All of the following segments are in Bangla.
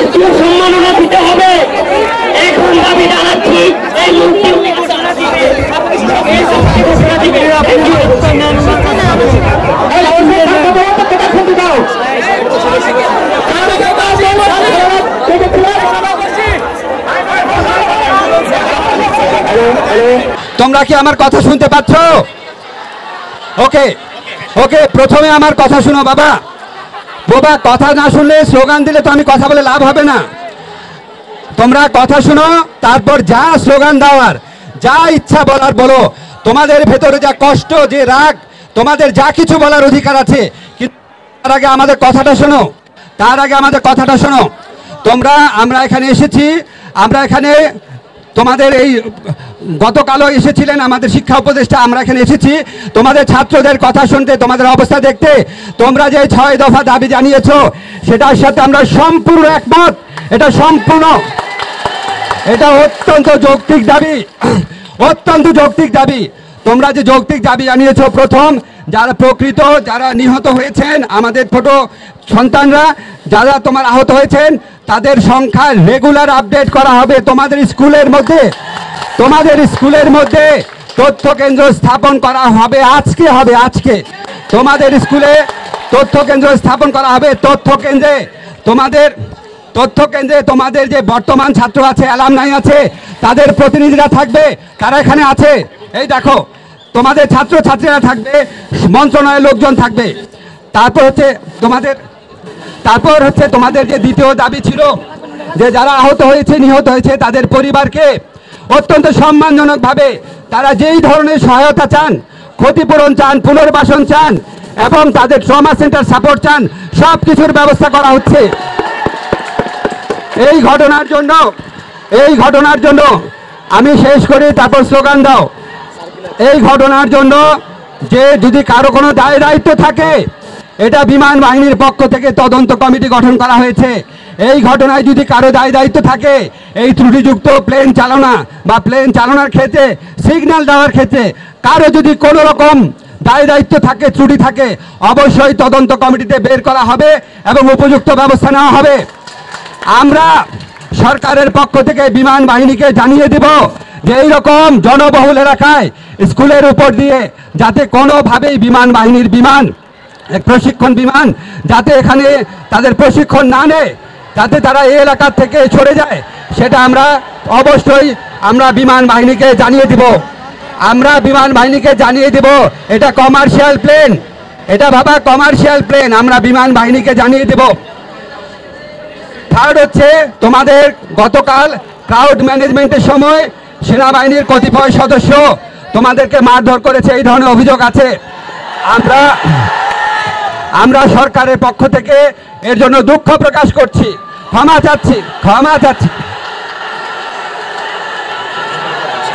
রাষ্ট্রীয় সম্মাননা দিতে হবে। এখন দাবি জানাচ্ছি এই মন্ত্রী ঘোষণা দিবে। তোমরা কি আমার কথা শুনতে পাচ্ছ? ওকে ওকে, প্রথমে আমার কথা শুনো বাবা। বাবা, কথা না শুনলে স্লোগান দিলে তো আমি কথা বলে লাভ হবে না। তোমরা কথা শুনো, তারপর যা স্লোগান দেওয়ার, যা ইচ্ছা বলার বলো। তোমাদের ভেতরে যা কষ্ট, যে রাগ, তোমাদের যা কিছু বলার অধিকার আছে, কিন্তু তার আগে আমাদের কথাটা শোনো। আমরা এখানে এসেছি, আমরা এখানে তোমাদের এই গতকালও এসেছিলেন আমাদের শিক্ষা উপদেষ্টা। আমরা এখানে এসেছি তোমাদের ছাত্রদের কথা শুনতে, তোমাদের অবস্থা দেখতে। তোমরা যে 6 দফা দাবি জানিয়েছো সেটার সাথে আমরা সম্পূর্ণ একমত। এটা অত্যন্ত যৌক্তিক দাবি, তোমরা যে যৌক্তিক দাবি জানিয়েছো। প্রথম, যারা নিহত হয়েছেন, আমাদের ছোট সন্তানরা যারা তোমার আহত হয়েছেন, তাদের সংখ্যা রেগুলার আপডেট করা হবে। তোমাদের স্কুলের মধ্যে তথ্য কেন্দ্র স্থাপন করা হবে। আজকে তোমাদের স্কুলে তথ্য কেন্দ্র স্থাপন করা হবে। তথ্য কেন্দ্রে তোমাদের যে বর্তমান ছাত্র আছে, অ্যালামনাই আছে, তাদের প্রতিনিধিরা থাকবে। তারা এখানে আছে, এই দেখো, তোমাদের ছাত্রছাত্রীরা থাকবে, মন্ত্রণালয়ের লোকজন থাকবে। তারপর হচ্ছে তোমাদের যে দ্বিতীয় দাবি ছিল, যে যারা আহত হয়েছে, নিহত হয়েছে, তাদের পরিবারকে অত্যন্ত সম্মানজনকভাবে তারা যেই ধরনের সহায়তা চান, ক্ষতিপূরণ চান, পুনর্বাসন চান এবং তাদের ট্রমা সেন্টার সাপোর্ট চান, সব কিছুর ব্যবস্থা করা হচ্ছে। এই ঘটনার জন্য আমি শেষ করি, তারপর স্লোগান দাও। এই ঘটনার জন্য যে যদি কারো কোনো দায় দায়িত্ব থাকে, এটা বিমান বাহিনীর পক্ষ থেকে তদন্ত কমিটি গঠন করা হয়েছে। এই ঘটনায় যদি কারো দায় দায়িত্ব থাকে, এই ত্রুটিযুক্ত প্লেন চালনা বা প্লেন চালনার ক্ষেত্রে, সিগন্যাল দেওয়ার ক্ষেত্রে কারো যদি কোনো রকম দায় দায়িত্ব থাকে, ত্রুটি থাকে, অবশ্যই তদন্ত কমিটিতে বের করা হবে এবং উপযুক্ত ব্যবস্থা নেওয়া হবে। আমরা সরকারের পক্ষ থেকে বিমান বাহিনীকে জানিয়ে দেব যে এইরকম জনবহুল এলাকায় স্কুলের উপর দিয়ে যাতে কোনোভাবেই বিমান বাহিনীর প্রশিক্ষণ বিমান যাতে এখানে তাদের প্রশিক্ষণ না নেয়, যাতে তারা এই এলাকা থেকে সরে যায়, সেটা অবশ্যই আমরা বিমান বাহিনীকে জানিয়ে দিব। এটা কমার্শিয়াল প্লেন, আমরা বিমান বাহিনীকে জানিয়ে দেব। থার্ড হচ্ছে, তোমাদের গতকাল ক্রাউড ম্যানেজমেন্টের সময় সেনাবাহিনীর কতিপয় সদস্য তোমাদেরকে মারধর করেছে, এই ধরনের অভিযোগ আছে। আমরা সরকারের পক্ষ থেকে এর জন্য দুঃখ প্রকাশ করছি, ক্ষমা চাচ্ছি।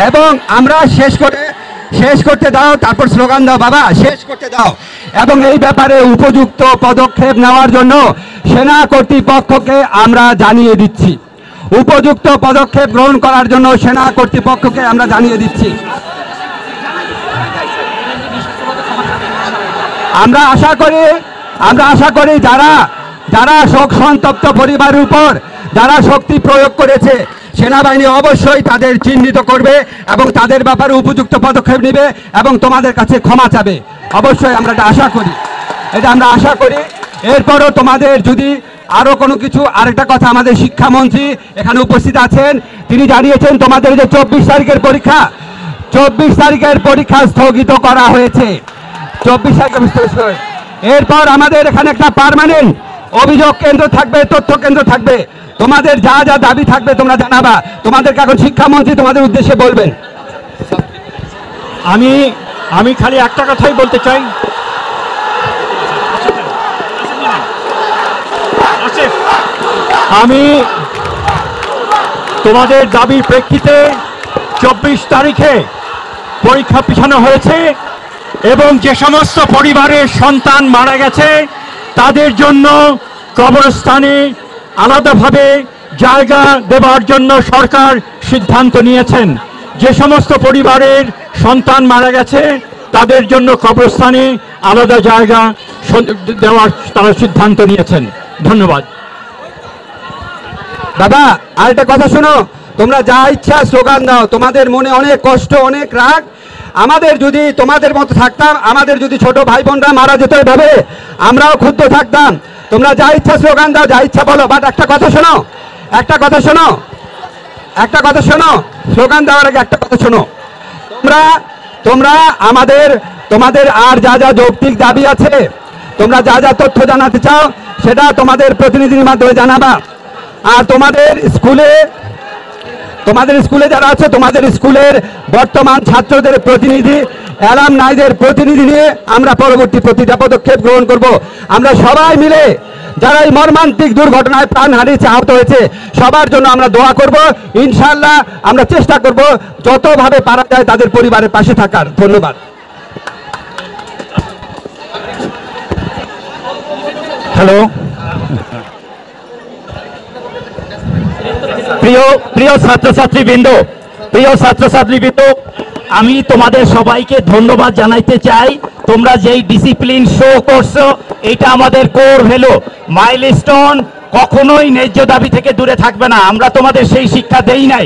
এবং আমরা শেষ করতে দাও, তারপর স্লোগান দাও বাবা, শেষ করতে দাও। এবং এই ব্যাপারে উপযুক্ত পদক্ষেপ নেওয়ার জন্য সেনা কর্তৃপক্ষকে আমরা জানিয়ে দিচ্ছি। উপযুক্ত পদক্ষেপ গ্রহণ করার জন্য সেনা কর্তৃপক্ষকে আমরা জানিয়ে দিচ্ছি। আমরা আশা করি যারা শোক সন্তপ্ত পরিবারের উপর যারা শক্তি প্রয়োগ করেছে, সেনাবাহিনী অবশ্যই তাদের চিহ্নিত করবে এবং তাদের ব্যাপারে উপযুক্ত পদক্ষেপ নেবে এবং তোমাদের কাছে ক্ষমা চাবে। অবশ্যই আমরা এটা আশা করি। এরপরও তোমাদের যদি আরো কোনো কিছু, আরেকটা কথা, আমাদের শিক্ষামন্ত্রী এখানে উপস্থিত আছেন, তিনি জানিয়েছেন তোমাদের যে 24 তারিখের পরীক্ষা স্থগিত করা হয়েছে। 24 তারিখে এরপর আমাদের এখানে একটা পার্মানেন্ট অভিযোগ কেন্দ্র থাকবে, তথ্য কেন্দ্র থাকবে। তোমাদের যা যা দাবি থাকবে তোমরা জানাবা। তোমাদেরকে এখন শিক্ষামন্ত্রী তোমাদের উদ্দেশ্যে বলবেন। আমি খালি একটা কথাই বলতে চাই, আমি তোমাদের দাবির প্রেক্ষিতে 24 তারিখে পরীক্ষা পিছানো হয়েছে এবং যে সমস্ত পরিবারের সন্তান মারা গেছে তাদের জন্য কবরস্থানে আলাদাভাবে জায়গা দেওয়ার জন্য সরকার সিদ্ধান্ত নিয়েছেন। যে সমস্ত পরিবারের সন্তান মারা গেছে তাদের জন্য কবরস্থানে আলাদা জায়গা দেওয়ার তারা সিদ্ধান্ত নিয়েছেন। ধন্যবাদ। দাদা আরেকটা কথা শোনো, তোমরা যা ইচ্ছা স্লোগান দাও, তোমাদের মনে অনেক কষ্ট, অনেক রাগ। আমাদের যদি তোমাদের মতো থাকতাম, আমাদের যদি ছোট ভাই বোনরা মারা যেত এভাবে, আমরাও ক্ষুব্ধ থাকতাম। তোমরা যা ইচ্ছা স্লোগান দাও, যা ইচ্ছা বলো, বাট একটা কথা শোনো, একটা কথা শোনো, একটা কথা শোনো, স্লোগান দেওয়ার আগে একটা কথা শোনো। তোমরা তোমরা তোমাদের আর যা যা যৌক্তিক দাবি আছে, তোমরা যা যা তথ্য জানাতে চাও সেটা তোমাদের প্রতিনিধির মাধ্যমে জানাবা। আর তোমাদের স্কুলে যারা আছে, তোমাদের স্কুলের বর্তমান ছাত্রদের প্রতিনিধি, অ্যালামনাইদের প্রতিনিধি নিয়ে আমরা পরবর্তী প্রতিটা পদক্ষেপ গ্রহণ করব। আমরা সবাই মিলে যারা এই মর্মান্তিক দুর্ঘটনায় প্রাণ হারিয়েছে, আহত হয়েছে, সবার জন্য আমরা দোয়া করব। ইনশাআল্লাহ আমরা চেষ্টা করব যতভাবে পারা যায় তাদের পরিবারের পাশে থাকার। ধন্যবাদ। হ্যালো, প্রিয় ছাত্রছাত্রীবৃন্দ, আমি তোমাদের সবাইকে ধন্যবাদ জানাইতে চাই। তোমরা যেই ডিসিপ্লিন শো করছো, এটা আমাদের কোর ভ্যালু, মাইলস্টোন। কখনোই ন্যায্য দাবি থেকে দূরে থাকবে না। আমরা তোমাদের সেই শিক্ষা দেই নাই।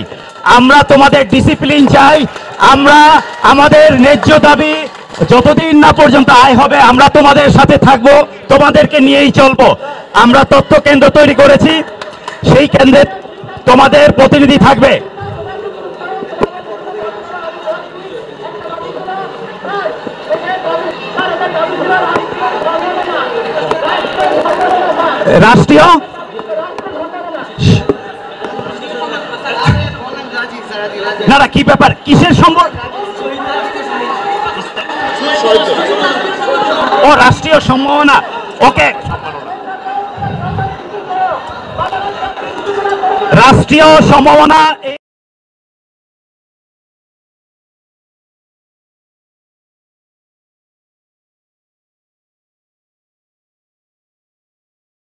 আমরা তোমাদের ডিসিপ্লিন চাই। আমরা আমাদের ন্যায্য দাবি যতদিন না পর্যন্ত আয় হবে, আমরা তোমাদের সাথে থাকবো, তোমাদেরকে নিয়েই চলবো। আমরা তথ্য কেন্দ্র তৈরি করেছি, সেই কেন্দ্রে তোমাদের প্রতিনিধি থাকবে। রাষ্ট্রীয় না কি ব্যাপার, কিসের সম্পর্ক? ও রাষ্ট্রীয় সম্ভাবনা, ওকে। রাষ্ট্রীয় সম্ভাবনা